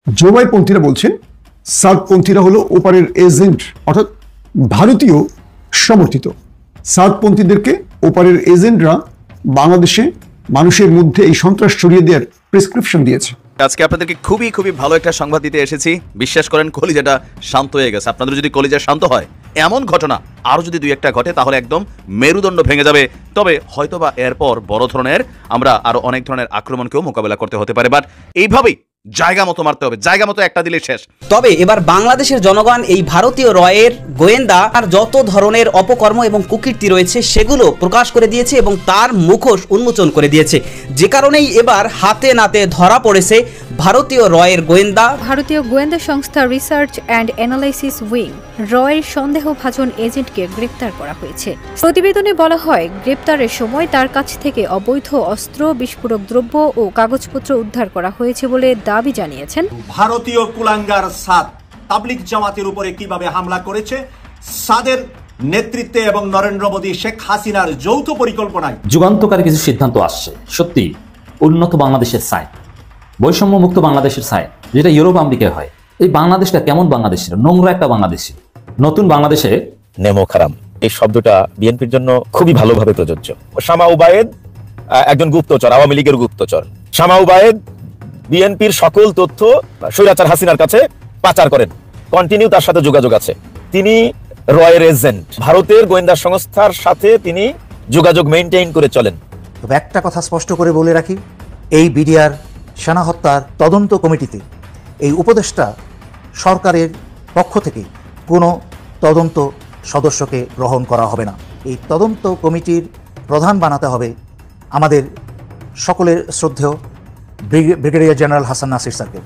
জোবাইপন্থীরা বলছেন সাদপন্থীরা হলো ওপারের এজেন্ট, অর্থাৎ ভারতীয় সমর্থিত। সাদপন্থীদেরকে ওপারের এজেন্টরা বাংলাদেশে মানুষের মধ্যে এই সন্ত্রাস ছড়িয়ে দেওয়ার প্রেসক্রিপশন দিয়েছে। আজকে আপনাদেরকে খুবই ভালো একটা সংবাদ দিতে এসেছি। বিশ্বাস করেন কলিজাটা শান্ত হয়ে গেছে। আপনাদের যদি কলিজা শান্ত হয়, এমন ঘটনা আরো যদি দুই একটা ঘটে তাহলে একদম মেরুদণ্ড ভেঙে যাবে। তবে হয়তোবা এরপর বড় ধরনের আমরা আরো অনেক ধরনের আক্রমণকেও মোকাবেলা করতে হতে পারে, বাট এইভাবেই জায়গা মতো মারতে হবে, জায়গা মতো একটা দিলে শেষ। তবে এবার বাংলাদেশের জনগণ এই ভারতীয় রয়ের গোয়েন্দা আর যত ধরনের অপকর্ম এবং কুকীর্তি রয়েছে সেগুলো প্রকাশ করে দিয়েছে এবং তার মুখোশ উন্মোচন করে দিয়েছে, যে কারণেই এবার হাতে নাতে ধরা পড়েছে ভারতীয় রয়ের গোয়েন্দা। ভারতীয় গোয়েন্দা সংস্থা রিসার্চ অ্যান্ড অ্যানালাইসিস উইং রয়ের সন্দেহভাজন এজেন্টকে গ্রেপ্তার করা হয়েছে। প্রতিবেদনে বলা হয়, গ্রেপ্তারের সময় তার কাছ থেকে অবৈধ অস্ত্র, বিস্ফোরক দ্রব্য ও কাগজপত্র উদ্ধার করা হয়েছে বলে দাবি জানিয়েছেন। ভারতীয় কুলাঙ্গার সাদ তাবলিগ জামাতের উপরে কিভাবে হামলা করেছে, সাদের নেতৃত্বে এবং নরেন্দ্র মোদী, শেখ হাসিনার যৌথ পরিকল্পনায় যুগান্তকারী কিছু সিদ্ধান্ত আসছে। সত্যি উন্নত বাংলাদেশের সাইন, বৈষম্য মুক্ত বাংলাদেশের সাইন, যেটা ইউরোপ আমেরিকায় হয়। এই বাংলাদেশটা কেমন বাংলাদেশ ছিল? নোংরা একটা বাংলাদেশে। নতুন বাংলাদেশে নেমো খারাম এই শব্দটা বিএনপির জন্য খুবই ভালোভাবে প্রযোজ্য। শামা উবায়েদ একজন গুপ্তচর, আওয়ামী লীগের গুপ্তচর। শামা উবায়েদ বিএনপির সকল তথ্য স্বৈরাচার হাসিনার কাছে পাচার করেন, কন্টিনিউ তার সাথে যোগাযোগ আছে। তিনি রয়ের এজেন্ট, ভারতের গোয়েন্দা সংস্থার সাথে তিনি যোগাযোগ মেইনটেইন করে চলেন। তবে একটা কথা স্পষ্ট করে বলে রাখি, এই বিডিআর সেনা হত্যার তদন্ত কমিটিতে এই উপদেষ্টা সরকারের পক্ষ থেকে কোনো তদন্ত সদস্যকে গ্রহণ করা হবে না। এই তদন্ত কমিটির প্রধান বানাতে হবে আমাদের সকলের শ্রদ্ধেয় ব্রিগেডিয়ার জেনারেল হাসান নাসির স্যারকে।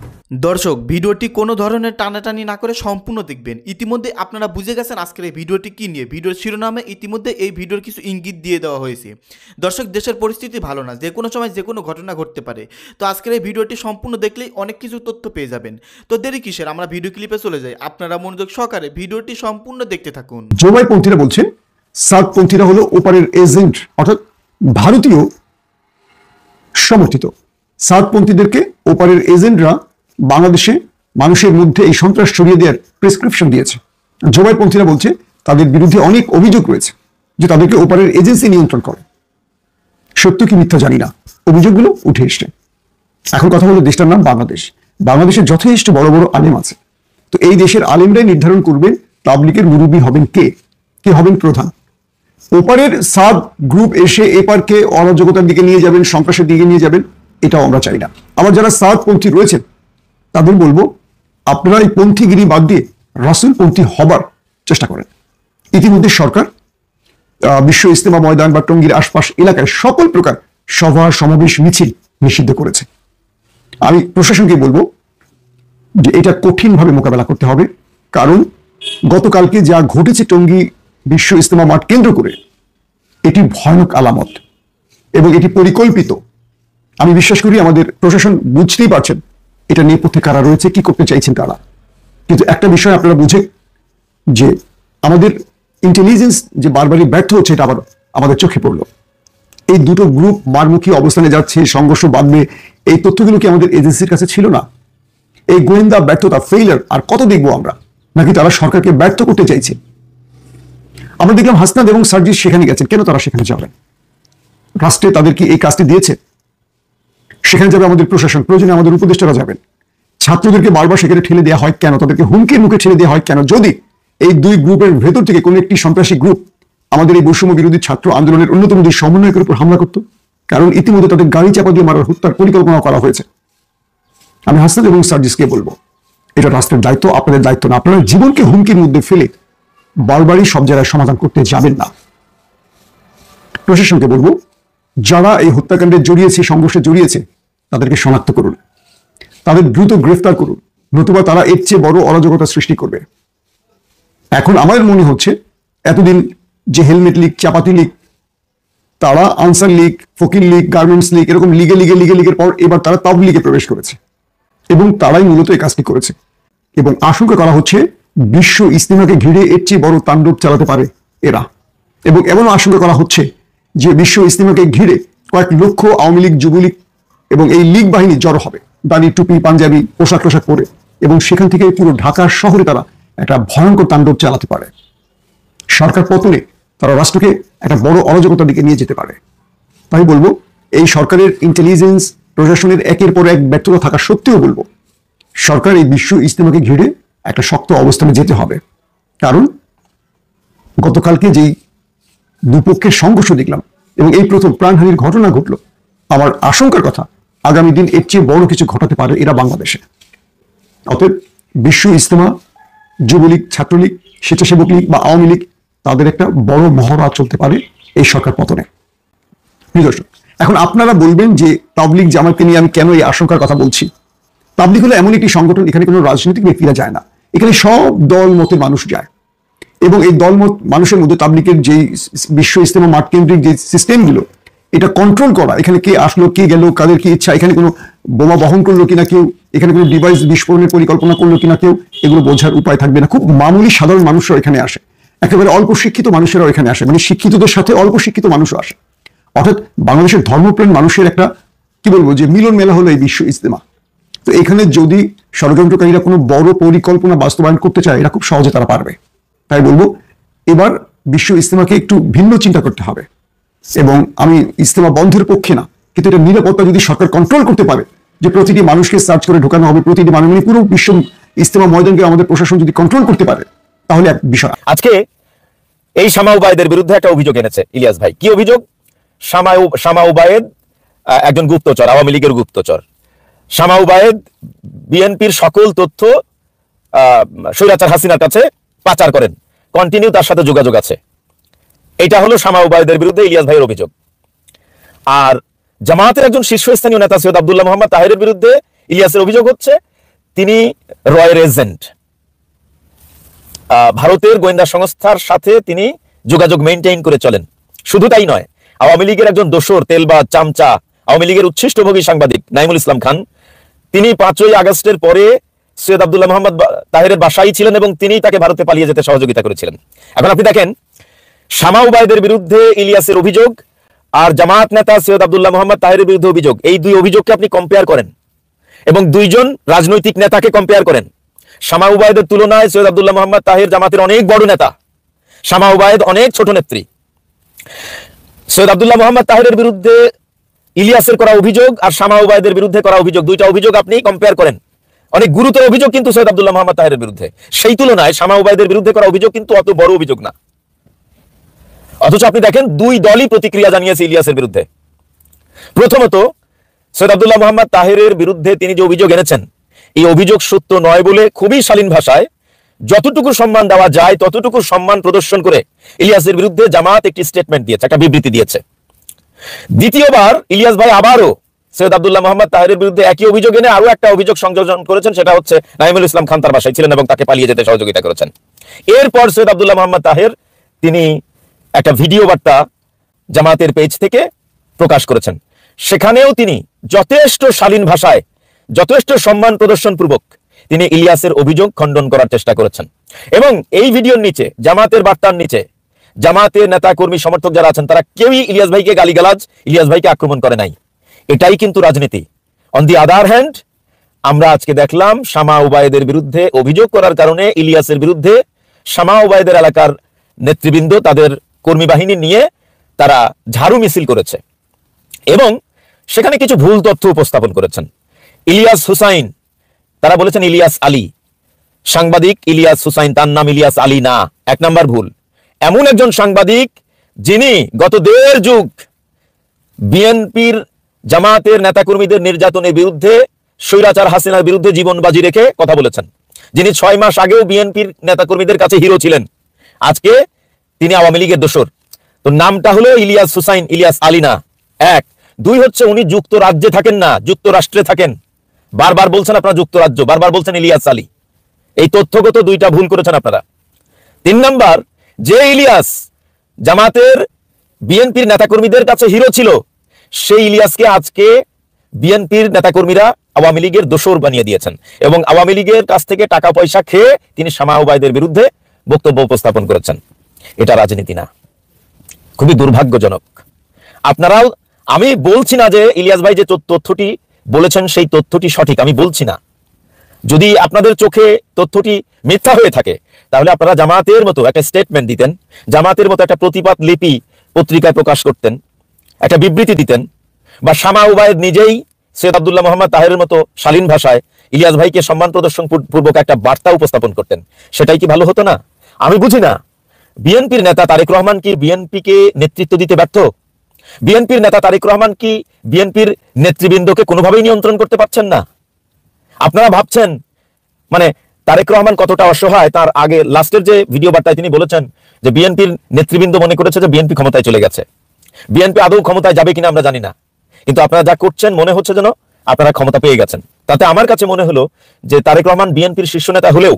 দর্শক, ভিডিওটি কোনো ধরনের টানাটানি না করে সম্পূর্ণ দেখবেন। ইতিমধ্যে আপনারা বুঝে গেছেন আজকের এই ভিডিওটি কী নিয়ে। ভিডিওর শিরোনামে ইতিমধ্যে এই ভিডিওর কিছু ইঙ্গিত দিয়ে দেওয়া হয়েছে। দর্শক, দেশের পরিস্থিতি ভালো না, যে কোনো সময় যে কোনো ঘটনা ঘটতে পারে। তো আজকের এই ভিডিওটি সম্পূর্ণ দেখলেই অনেক কিছু তথ্য পেয়ে যাবেন। তো দেরি কিসের, আমরা ভিডিও ক্লিপে চলে যাই। আপনারা মনোযোগ সহকারে ভিডিওটি সম্পূর্ণ দেখতে থাকুন। জোবাইপন্থীরা বলছেন সাদপন্থীরা হলো ওপারের এজেন্ট, অর্থাৎ ভারতীয় সমর্থিত। সাদপন্থীদেরকে ওপারের এজেন্টরা বাংলাদেশে মানুষের মধ্যে এই সন্ত্রাস ছড়িয়ে দেওয়ার প্রেসক্রিপশন দিয়েছে। জোবাইপন্থীরা বলছে তাদের বিরুদ্ধে অনেক অভিযোগ রয়েছে যে তাদেরকে ওপারের এজেন্সি নিয়ন্ত্রণ করে। সত্য কি মিথ্যা জানি না, অভিযোগগুলো উঠে এসছে। এখন কথা হলো দেশটার নাম বাংলাদেশ। বাংলাদেশের যথেষ্ট বড় বড় আলেম আছে। তো এই দেশের আলেমরাই নির্ধারণ করবেন তাবলিগের মুরব্বী হবেন কে হবেন প্রধান। ওপারের সাদ গ্রুপ এসে এপারকে অরাজকতার দিকে নিয়ে যাবেন, সন্ত্রাসের দিকে নিয়ে যাবেন, এটাও আমরা চাই না। আবার যারা সাদপন্থী রয়েছেন তাদের বলবো, আপনারা এই পন্থীগিরি বাদ দিয়ে রাসূলপন্থী হবার চেষ্টা করেন। ইতিমধ্যে সরকার বিশ্ব ইজতেমা ময়দান বা টঙ্গীর আশপাশ এলাকায় সকল প্রকার সভা, সমাবেশ, মিছিল নিষিদ্ধ করেছে। আমি প্রশাসনকে বলবো যে এটা কঠিনভাবে মোকাবেলা করতে হবে, কারণ গতকালকে যা ঘটেছে টঙ্গী বিশ্ব ইজতেমা মাঠ কেন্দ্র করে, এটি ভয়ানক আলামত এবং এটি পরিকল্পিত। আমি বিশ্বাস করি আমাদের প্রশাসন বুঝতেই পারছেন এটা নেপথ্যে কারা রয়েছে, কি করতে চাইছেন তারা। কিন্তু একটা বিষয় আপনারা বুঝে যে আমাদের ইন্টেলিজেন্স যে বারবারই ব্যর্থ হচ্ছে, এটা আবার আমাদের চোখে পড়লো। এই দুটো গ্রুপ মারমুখী অবস্থানে যাচ্ছে, সংঘর্ষ বাঁধবে, এই তথ্যগুলো কি আমাদের এজেন্সির কাছে ছিল না? এই গোয়েন্দা ব্যর্থতা, ফেইলার আর কত দেখবো আমরা? নাকি তারা সরকারকে ব্যর্থ করতে চাইছে? আমরা দেখলাম হাসনাত এবং সার্জিস সেখানে গেছেন, কেন তারা সেখানে যাবেন? রাষ্ট্রে তাদের কি এই কাজটি দিয়েছে? সেখানে যাবে আমাদের প্রশাসন, প্রয়োজনে আমাদের উপদেষ্টারা যাবেন। ছাত্রদেরকে বারবার সেখানে ঠেলে দেওয়া হয় কেন? তাদেরকে হুমকির মুখে ঠেলে দেওয়া হয় কেন? যদি এই দুই গ্রুপের ভেতর থেকে কোনো একটি সন্ত্রাসী গ্রুপ আমাদের এই বৈষম্য বিরোধী ছাত্র আন্দোলনের অন্যতম দুই সমন্বয়কের উপর হামলা করত, কারণ ইতিমধ্যে তাদের গাড়ি চাপা দিয়ে মারার হত্যার পরিকল্পনা করা হয়েছে। আমি হাসনাত এবং সার্জিসকে বলবো, এটা রাষ্ট্রের দায়িত্ব, আপনাদের দায়িত্ব না। আপনারা জীবনকে হুমকির মধ্যে ফেলে বারবারই সব জায়গায় সমাধান করতে যাবেন না। প্রশাসনকে বলবো, যারা এই হত্যাকাণ্ডে জড়িয়েছে, সংঘর্ষে জড়িয়েছে, তাদেরকে শনাক্ত করুন, তাদের দ্রুত গ্রেফতার করুন, নতুবা তারা এর চেয়ে বড় অরাজকতা সৃষ্টি করবে। এখন আমার মনে হচ্ছে এতদিন যে হেলমেট লীগ, চাপাতি লীগ, তারা আনসার লীগ, ফকির লীগ, গার্মেন্টস লীগ, এরকম লিগের পর এবার তারা তাবলিগে প্রবেশ করেছে এবং তারাই মূলত এই কাজটি করেছে। এবং আশঙ্কা করা হচ্ছে বিশ্ব ইজতেমাকে ঘিরে এর চেয়ে বড় তাণ্ডব চালাতে পারে এরা। এবং এমন আশঙ্কা করা হচ্ছে যে বিশ্ব ইজতেমাকে ঘিরে কয়েক লক্ষ আওয়ামী লীগ, যুবলীগ এবং এই লীগ বাহিনী জড়ো হবে। দাড়ি টুপি পাঞ্জাবি পোশাক টোশাক পরে, এবং সেখান থেকে পুরো ঢাকা শহরে তারা একটা ভয়ঙ্কর তাণ্ডব চালাতে পারে। সরকার পতনে তারা রাষ্ট্রকে একটা বড় অরাজকতার দিকে নিয়ে যেতে পারে। তাই বলবো, এই সরকারের ইন্টেলিজেন্স প্রশাসনের একের পর এক ব্যর্থতা থাকা সত্ত্বেও বলবো সরকার এই বিশ্ব ইজতেমাকে ঘিরে একটা শক্ত অবস্থানে যেতে হবে। কারণ গতকালকে যেই দুপক্ষের সংঘর্ষ দেখলাম এবং এই প্রথম প্রাণহানির ঘটনা ঘটলো, আমার আশঙ্কার কথা আগামী দিন এর চেয়ে বড় কিছু ঘটাতে পারে এরা বাংলাদেশে। অতএব বিশ্ব ইজতেমা, যুবলীগ, ছাত্রলীগ, স্বেচ্ছাসেবক লীগ বা আওয়ামী লীগ, তাদের একটা বড় মহড়া চলতে পারে এই সরকার পতনে। দর্শক, এখন আপনারা বলবেন যে তাবলিগ জামাতকে নিয়ে আমি কেন এই আশঙ্কার কথা বলছি। তাবলিগ হলো এমন একটি সংগঠন, এখানে কোনো রাজনৈতিক ব্যক্তিরা যায় না, এখানে সব দল মতের মানুষ যায়, এবং এই দলমত মানুষের মধ্যে তাবলিগের যে বিশ্ব ইজতেমা মাঠ কেন্দ্রিক যে সিস্টেমগুলো, এটা কন্ট্রোল করা, এখানে কে আসলো কে গেল, কাদের কি ইচ্ছা, এখানে কোনো বোমা বহন করলো কিনা কেউ, এখানে কোনো ডিভাইস বিস্ফোরণের পরিকল্পনা করলো কিনা কেউ, এগুলো বোঝার উপায় থাকবে না। খুব মামুলি সাধারণ মানুষরা এখানে আসে, একেবারে অল্প শিক্ষিত মানুষেরাও এখানে আসে, মানে শিক্ষিতদের সাথে অল্প শিক্ষিত মানুষও আসে। অর্থাৎ বাংলাদেশের ধর্মপ্রাণ মানুষের একটা কি বলবো যে মিলন মেলা হলো এই বিশ্ব ইজতেমা। তো এখানে যদি ষড়যন্ত্রকারীরা কোনো বড় পরিকল্পনা বাস্তবায়ন করতে চায়, এরা খুব সহজে তারা পারবে। তাই বলবো, এবার বিশ্ব ইজতেমাকে একটু ভিন্ন চিন্তা করতে হবে, এবং আমি ইজতেমা বন্ধের পক্ষে না, কিন্তু এটা নিরাপত্তা যদি সরকার কন্ট্রোল করতে পারে, যে প্রতিটি মানুষকে সার্চ করে ঢোকানো হবে, প্রতিটি মানুষ, মানে পুরো বিশ্ব ইজতেমা ময়দানকে আমাদের প্রশাসন যদি কন্ট্রোল করতে পারে, তাহলে এক বিষয়। আজকে এই শামা উবায়েদের বিরুদ্ধে একটা অভিযোগ এনেছে ইলিয়াস ভাই। কি অভিযোগ? শামা উবায়েদ একজন গুপ্তচর, আওয়ামী লীগের গুপ্তচর। শামা উবায়েদ বিএনপির সকল তথ্য স্বৈরাচার হাসিনার কাছে পাচার করেন, কন্টিনিউ তার সাথে যোগাযোগ আছে। এটা হলো শামা উবায়েদের বিরুদ্ধে ইলিয়াস ভাইয়ের অভিযোগ। আর জামায়াতের একজন শীর্ষস্থানীয় নেতা সৈয়দ আব্দুল্লাহ মোহাম্মদ তাহেরের বিরুদ্ধে ইলিয়াসের অভিযোগ হচ্ছে তিনি রয়ের এজেন্ট, ভারতের গোয়েন্দা সংস্থার সাথে তিনি যোগাযোগ মেইনটেইন করে চলেন। শুধু তাই নয়, আওয়ামী লীগের একজন দোসর, তেলবাজ, চামচা, আওয়ামী লীগের উচ্ছিষ্টভোগী সাংবাদিক নাইমুল ইসলাম খান, তিনি 5ই আগস্টের পরে সৈয়দ আব্দুল্লাহ মোহাম্মদ তাহেরের বাসায় ছিলেন এবং তিনি তাকে ভারতে পালিয়ে যেতে সহযোগিতা করেছিলেন। এখন আপনি দেখেন, শামা উবায়েদের বিরুদ্ধে ইলিয়াসের অভিযোগ আর জামায়াত নেতা সৈয়দ আব্দুল্লাহ মোহাম্মদ তাহেরের বিরুদ্ধে অভিযোগ, এই দুই অভিযোগকে আপনি কম্পেয়ার করেন এবং দুইজন রাজনৈতিক নেতাকে কম্পেয়ার করেন। শামা উবায়েদের তুলনায় সৈয়দ আব্দুল্লাহ মোহাম্মদ তাহের জামাতের অনেক বড় নেতা, শামা উবায়েদ অনেক ছোট নেত্রী। সৈয়দ আব্দুল্লাহ মোহাম্মদ তাহেরের বিরুদ্ধে ইলিয়াসের করা অভিযোগ আর শামা উবায়েদের বিরুদ্ধে করা অভিযোগ, দুইটা অভিযোগ আপনি কম্পেয়ার করেন। অনেক গুরুতর অভিযোগ কিন্তু সৈয়দ আব্দুল্লাহ মোহাম্মদ তাহেরের বিরুদ্ধে, সেই তুলনায় শামা উবায়েদের বিরুদ্ধে করা অভিযোগ কিন্তু অত বড় অভিযোগ না। অথচ আপনি দেখেন, দুই দলই প্রতিক্রিয়া জানিয়েছে ইলিয়াসের বিরুদ্ধে। প্রথমত, সৈয়দ আব্দুল্লাহ মোহাম্মদ তাহেরের বিরুদ্ধে তিনি যে অভিযোগ এনেছেন, এই অভিযোগ সত্য নয় বলে খুবই শালীন ভাষায় যতটুকু সম্মান দেওয়া যায় ততটুকু সম্মান প্রদর্শন করে ইলিয়াসের বিরুদ্ধে জামাত একটি স্টেটমেন্ট দিয়েছে, একটা বিবৃতি দিয়েছে। দ্বিতীয়বার ইলিয়াস ভাই আবারও সৈয়দ আব্দুল্লাহ মোহাম্মদ তাহেরের বিরুদ্ধে একই অভিযোগ এনে আরো একটা অভিযোগ সংযোজন করেছেন, সেটা হচ্ছে নাইমুল ইসলাম খান তার বাসায় ছিলেন এবং তাকে পালিয়ে যেতে সহযোগিতা করেছেন। এরপর সৈয়দ আব্দুল্লাহ মোহাম্মদ তাহের তিনি একটা ভিডিও বার্তা জামাতের পেজ থেকে প্রকাশ করেছেন, সেখানেও তিনি যথেষ্ট শালীন ভাষায়, যথেষ্ট সম্মান প্রদর্শন পূর্বক তিনি ইলিয়াসের অভিযোগ খণ্ডন করার চেষ্টা করেছেন। এবং এই ভিডিওর নিচে, জামাতের বার্তার নিচে, জামাতের নেতা কর্মী সমর্থক যারা আছেন তারা কেউই ইলিয়াস ভাইকে গালিগালাজ, ইলিয়াস ভাইকে আক্রমণ করে নাই। এটাই কিন্তু রাজনীতি। অন দি আদার হ্যান্ড, আমরা আজকে দেখলাম শামা উবায়েদের বিরুদ্ধে অভিযোগ করার কারণে ইলিয়াসের বিরুদ্ধে শামা উবায়েদের এলাকার নেতৃবৃন্দ তাদের কর্মী বাহিনী নিয়ে তারা ঝাড়ু মিছিল করেছে এবং সেখানে কিছু ভুল তথ্য উপস্থাপন করেছেন। ইলিয়াস হুসাইন, তারা বলেছেন ইলিয়াস আলী, সাংবাদিক ইলিয়াস হুসাইন, তার নাম ইলিয়াস আলী না। 1 নাম্বার ভুল। এমন একজন সাংবাদিক যিনি গত 1.5 যুগ বিএনপির জামাতের নেতাকর্মীদের নির্যাতনের বিরুদ্ধে, স্বৈরাচার হাসিনার বিরুদ্ধে জীবন বাজি রেখে কথা বলেছেন, যিনি 6 মাস আগেও বিএনপির নেতাকর্মীদের কাছে হিরো ছিলেন, আজকে তিনি আওয়ামী লীগের দোসর। তো নামটা হলো ইলিয়াস হুসাইন, ইলিয়াস আলী না। 1। 2 হচ্ছে উনি যুক্তরাজ্যে থাকেন না, যুক্তরাষ্ট্রে থাকেন। বারবার বলছেন আপনারা যুক্তরাজ্য, বারবার বলছেন ইলিয়াস আলী। এই তথ্যগত 2টা ভুল করেছেন আপনারা। 3 নাম্বার, যে ইলিয়াস জামাতের বিএনপির নেতাকর্মীদের কাছে হিরো ছিল, সেই ইলিয়াসকে আজকে বিএনপির নেতাকর্মীরা আওয়ামী লীগের দোসর বানিয়ে দিয়েছেন এবং আওয়ামী লীগের কাছ থেকে টাকা পয়সা খেয়ে তিনি শামা উবায়েদের বিরুদ্ধে বক্তব্য উপস্থাপন করেছেন। এটা রাজনীতি না, খুবই দুর্ভাগ্যজনক। আপনারাও, আমি বলছি না যে ইলিয়াস ভাই যে তথ্যটি বলেছেন সেই তথ্যটি সঠিক আমি বলছি না। যদি আপনাদের চোখে তথ্যটি মিথ্যা হয়ে থাকে তাহলে আপনারা জামায়াতের মতো একটা স্টেটমেন্ট দিতেন, জামায়াতের মতো একটা প্রতিবাদ লিপি পত্রিকায় প্রকাশ করতেন, একটা বিবৃতি দিতেন, বা শামা উবায়েদ নিজেই সৈয়দ আব্দুল্লাহ মোহাম্মদ তাহেরের মতো শালীন ভাষায় ইলিয়াস ভাইকে সম্মান প্রদর্শন পূর্বক একটা বার্তা উপস্থাপন করতেন। সেটাই কি ভালো হতো না? আমি বুঝি না, বিএনপির নেতা তারেক রহমান কি বিএনপিকে নেতৃত্ব দিতে ব্যর্থ? বিএনপির নেতা তারেক রহমান কি বিএনপির নেতৃবৃন্দকে কোনোভাবেই নিয়ন্ত্রণ করতে পারছেন না? আপনারা ভাবছেন মানে তারেক রহমান কতটা অসহায়, তার আগে লাস্টের যে ভিডিও বার্তায় তিনি বলেছেন যে বিএনপির নেতৃবৃন্দ মনে করেছে যে বিএনপি ক্ষমতায় চলে গেছে। বিএনপি আদৌ ক্ষমতায় যাবে কিনা আমরা জানি না, কিন্তু আপনারা যা করছেন মনে হচ্ছে যেন আপনারা ক্ষমতা পেয়ে গেছেন। তাতে আমার কাছে মনে হলো যে তারেক রহমান বিএনপির শীর্ষ নেতা হলেও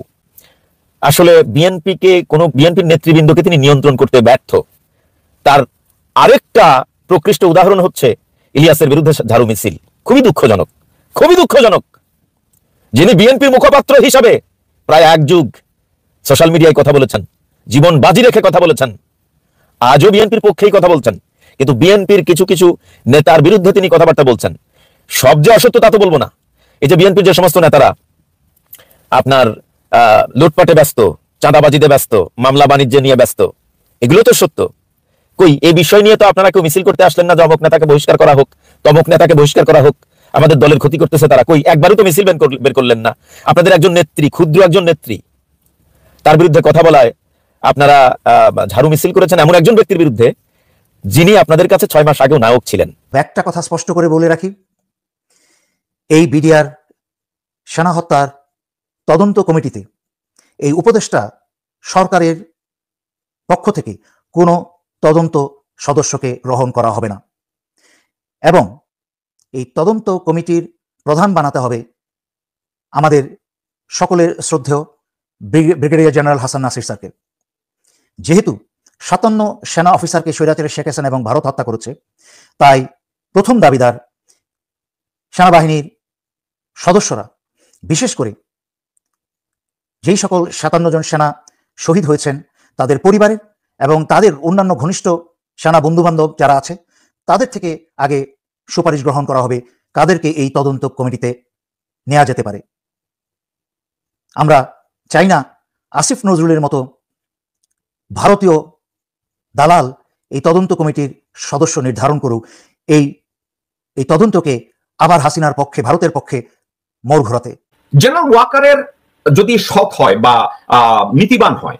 আসলে বিএনপির নেতৃবৃন্দকে তিনি নিয়ন্ত্রণ করতে ব্যর্থ। তার আরেকটা প্রকৃষ্ট উদাহরণ হচ্ছে ইলিয়াসের বিরুদ্ধে ঝাড়ু মিছিল। খুবই দুঃখজনক, খুবই দুঃখজনক। যিনি বিএনপির মুখপাত্র হিসাবে প্রায় এক যুগ সোশ্যাল মিডিয়ায় কথা বলেছেন, জীবন বাজি রেখে কথা বলেছেন, আজও বিএনপির পক্ষেই কথা বলছেন, কিন্তু বিএনপির কিছু কিছু নেতার বিরুদ্ধে তিনি কথাবার্তা বলছেন। সব যে অসত্য তা তো বলবো না। এই যে বিএনপির যে সমস্ত নেতারা আপনার লুটপাটে ব্যস্ত, চাঁদাবাজিতে ব্যস্ত, মামলা বাণিজ্য নিয়ে ব্যস্ত, এগুলো তো সত্য। কই এই বিষয় নিয়ে তো আপনারা কেউ মিছিল করতে আসলেন না যে অমুক নেতাকে বহিষ্কার করা হোক, তমুক নেতাকে বহিষ্কার করা হোক, আমাদের দলের ক্ষতি করতেছে তারা। কই একবারও তো মিছিল বের করলেন না। আপনাদের একজন নেত্রী, ক্ষুদ্র একজন নেত্রী, তার বিরুদ্ধে কথা বলায় আপনারা ঝাড়ু মিছিল করেছেন এমন একজন ব্যক্তির বিরুদ্ধে যিনি আপনাদের কাছে 6 মাস আগেও নায়ক ছিলেন। একটা কথা স্পষ্ট করে বলে রাখি, এই বিডিআর সেনা হত্যার তদন্ত কমিটিতে এই উপদেষ্টা সরকারের পক্ষ থেকে কোনো তদন্ত সদস্যকে গ্রহণ করা হবে না, এবং এই তদন্ত কমিটির প্রধান বানাতে হবে আমাদের সকলের শ্রদ্ধেয় ব্রিগেডিয়ার জেনারেল হাসান নাসির স্যারকে। যেহেতু 57 সেনা অফিসারকে স্বৈরাচারী শেখ হাসিনা এবং ভারত হত্যা করেছে, তাই প্রথম দাবিদার সেনাবাহিনীর সদস্যরা, বিশেষ করে যেই সকল 57 জন সেনা শহীদ হয়েছেন তাদের পরিবারের এবং তাদের অন্যান্য ঘনিষ্ঠ সেনা বন্ধুবান্ধব যারা আছে, তাদের থেকে আগে সুপারিশ গ্রহণ করা হবে কাদেরকে এই তদন্ত কমিটিতে নেওয়া যেতে পারে। আমরা চাই না আসিফ নজরুলের মতো ভারতীয় দালাল এই তদন্ত কমিটির সদস্য নির্ধারণ করুক, এই তদন্তকে আবার হাসিনার পক্ষে, ভারতের পক্ষে মোড় ঘোরাতে। জেনারেল ওয়াকারের যদি সৎ হয় বা নীতিবান হয়,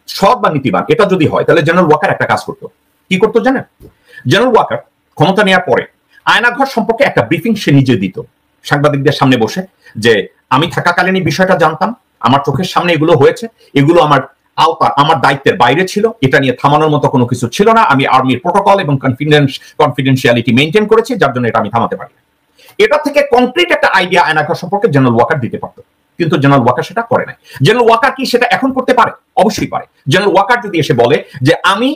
সৎ বা নীতিবান এটা যদি হয়, তাহলে জেনারেল ওয়াকার একটা কাজ করতো। কি করতো জানেন? জেনারেল ওয়াকার ক্ষমতা নেওয়ার পরে আয়নাঘর সম্পর্কে একটা ব্রিফিং সে নিজে দিত সাংবাদিকদের সামনে বসে, যে আমি থাকাকালীন এই বিষয়টা জানতাম, আমার চোখের সামনে এগুলো হয়েছে, এগুলো আমার আমার দায়িত্বের বাইরে ছিল, এটা নিয়ে থামানোর মতো কোনো কিছু ছিল না, আমি আর্মির প্রোটোকল এবং কনফিডেন্সিয়ালিটি মেনটেন করেছি, যার জন্য এটা আমি থামাতে পারি। এটা থেকে কংক্রিট একটা আইডিয়া আয়নাঘর সম্পর্কে জেনারেল ওয়াকার দিতে পারতো, কিন্তু জেনারেল ওয়াকার সেটা করে নাই। জেনারেল ওয়াকার কি সেটা এখন করতে পারে? অবশ্যই পারে। জেনারেল ওয়াকার যদি এসে বলে যে আমি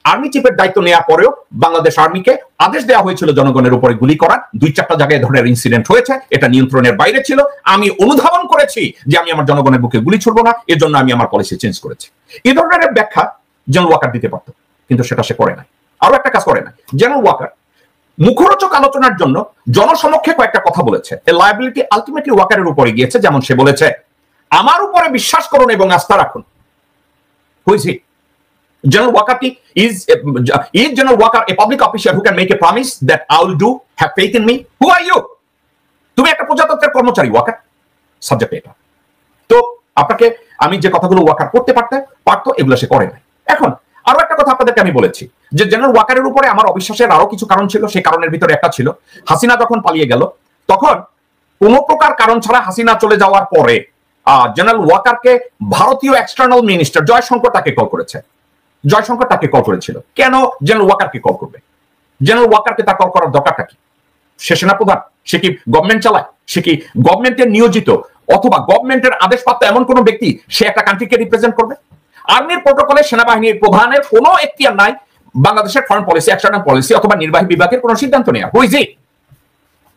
আর্মি চিফের দায়িত্ব নেওয়ার পরেও বাংলাদেশ আর্মিকে আদেশ দেওয়া হয়েছিল জনগণের উপরে গুলি করার, 2-4টা জায়গায় ধরনের ইনসিডেন্ট হয়েছে, এটা নিয়ন্ত্রণের বাইরে ছিল, আমি অনুধাবন করেছি যে আমি আমার জনগণের বুকে গুলি ছুড়বো না, এর জন্য আমি আমার পলিসি চেঞ্জ করেছি। এই ধরনের ব্যাখ্যা জেনারেল ওয়াকার দিতে পারতো, কিন্তু সেটা সে করে নাই। আরো একটা কাজ করে নাই জেনারেল ওয়াকার, মুখরোচক আলোচনার জন্য জনসমক্ষে কয়েকটা কথা বলেছে। এই লায়াবিলিটি আলটিমেটলি ওয়াকারের উপরে গিয়েছে। যেমন সে বলেছে, আমার উপরে বিশ্বাস করুন এবং আস্থা রাখুন। Wheezy General Walker is General Walker a public official who can make a promise that I will do, have faith in me? Who are you? তুমি একটা প্রজাতন্ত্রের কর্মচারী ওয়াকার, সাবজেক্ট এটা। তো আপনাকে আমি যে কথাগুলো ওয়াকার করতে পারতো এগুলো সে করে নাই। এখন আরো একটা কথা আপনাদেরকে আমি বলেছি যে জেনারেল ওয়াকারের উপরে আমার অবিশ্বাসের আরো কিছু কারণ ছিল। সেই কারণের ভিতরে একটা ছিল, হাসিনা যখন পালিয়ে গেল তখন কোন প্রকার কারণ ছাড়া হাসিনা চলে যাওয়ার পরে জেনারেল ওয়াকারকে ভারতীয় এক্সটার্নাল মিনিস্টার জয়শঙ্কর তাকে কল করেছে। জয়শঙ্কর তাকে কল করেছিল। কেন জেনারেল ওয়াকারকে কল করবে? জেনারেল ওয়াকারকে তার কল করার দরকারটা কি? সে সেনাপ্রধান, সে কি গভর্নমেন্ট চালায়, সে কি গভর্নমেন্টের নিয়োজিত অথবা গভর্নমেন্টের আদেশপ্রাপ্ত এমন কোন ব্যক্তি সে একটা কান্ট্রিকে রিপ্রেজেন্ট করবে? আর্মির প্রোটোকলে সেনাবাহিনীর প্রধানের কোনো এখতিয়ার নাই বাংলাদেশের ফরেন পলিসি, এক্সটার্নাল পলিসি অথবা নির্বাহী বিভাগের কোনো সিদ্ধান্ত নেওয়া। হুইজি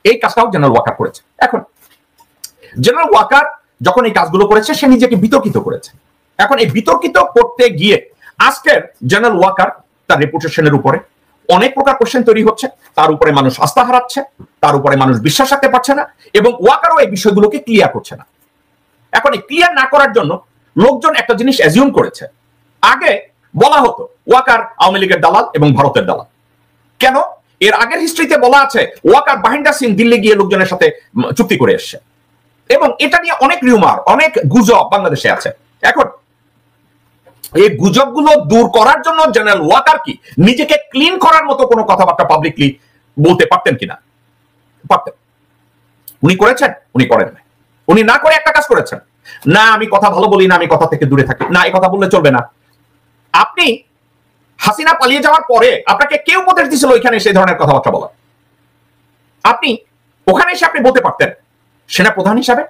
এই কাজটাও জেনারেল ওয়াকার করেছে। এখন জেনারেল ওয়াকার যখন এই কাজগুলো করেছে সে নিজেকে বিতর্কিত করেছে। এখন এই বিতর্কিত করতে গিয়ে আজকের জেনারেল ওয়াকার তার রেপুটেশনের উপরে, অনেক প্রকার কোশ্চেন তৈরি হচ্ছে, তার উপরে মানুষ আস্থা হারাচ্ছে, তার উপরে মানুষ বিশ্বাস রাখতে পারছে না, এবং ওয়াকারও এই বিষয়গুলোকে ক্লিয়ার করছে না। এখন এই ক্লিয়ার না করার জন্য লোকজন একটা জিনিস অ্যাজিউম করেছে, আগে বলা হতো ওয়াকার আওয়ামী লীগের দালাল এবং ভারতের দালাল। কেন? এর আগের হিস্ট্রিতে বলা আছে ওয়াকার বাহিন্ড দ্য সিন দিল্লি গিয়ে লোকজনের সাথে চুক্তি করে এসছে, এবং এটা নিয়ে অনেক রিউমার, অনেক গুজব বাংলাদেশে আছে। এখন এই গুজবগুলো দূর করার জন্য জেনারেল ওয়াকার কি নিজেকে ক্লিন করার মতো কোনো কথাবার্তা পাবলিকলি বলতে পারতেন কিনা? পারতেন। উনি করেছেন? উনি করেন না। উনি না করে একটা কাজ করেছেন, না আমি কথা ভালো বলি না, আমি কথা থেকে দূরে থাকি, না এই কথা বললে চলবে না। আপনি হাসিনা পালিয়ে যাওয়ার পরে আপনাকে কেউ উপদেশ দিয়েছিল ওইখানে সেই ধরনের কথাবার্তা বলা? আপনি ওখানে এসে আপনি বলতে পারতেন সেনা প্রধান হিসাবে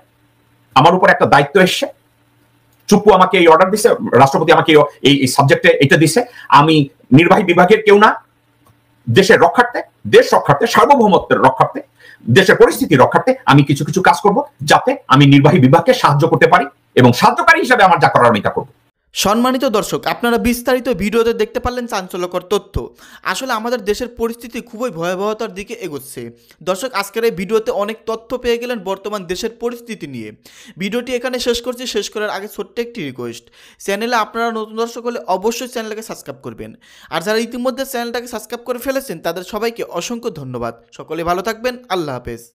আমার উপর একটা দায়িত্ব এসছে, চুপ্পু আমাকে এই অর্ডার দিছে, রাষ্ট্রপতি আমাকে এই সাবজেক্টে এটা দিছে, আমি নির্বাহী বিভাগের কেউ না, দেশের রক্ষার্থে, দেশ রক্ষার্থে, সার্বভৌমত্বের রক্ষার্থে, দেশের পরিস্থিতি রক্ষার্থে আমি কিছু কিছু কাজ করব যাতে আমি নির্বাহী বিভাগকে সাহায্য করতে পারি, এবং সাহায্যকারী হিসাবে আমার যা করার আমি তা করব। সম্মানিত দর্শক, আপনারা বিস্তারিত ভিডিওতে দেখতে পারলেন চাঞ্চল্যকর তথ্য। আসলে আমাদের দেশের পরিস্থিতি খুবই ভয়াবহতার দিকে এগোচ্ছে। দর্শক, আজকের এই ভিডিওতে অনেক তথ্য পেয়ে গেলেন বর্তমান দেশের পরিস্থিতি নিয়ে। ভিডিওটি এখানে শেষ করছি। শেষ করার আগে ছোট্ট একটি রিকোয়েস্ট, চ্যানেলে আপনারা নতুন দর্শক হলে অবশ্যই চ্যানেলটাকে সাবস্ক্রাইব করবেন, আর যারা ইতিমধ্যে চ্যানেলটাকে সাবস্ক্রাইব করে ফেলেছেন তাদের সবাইকে অসংখ্য ধন্যবাদ। সকলে ভালো থাকবেন। আল্লাহ হাফেজ।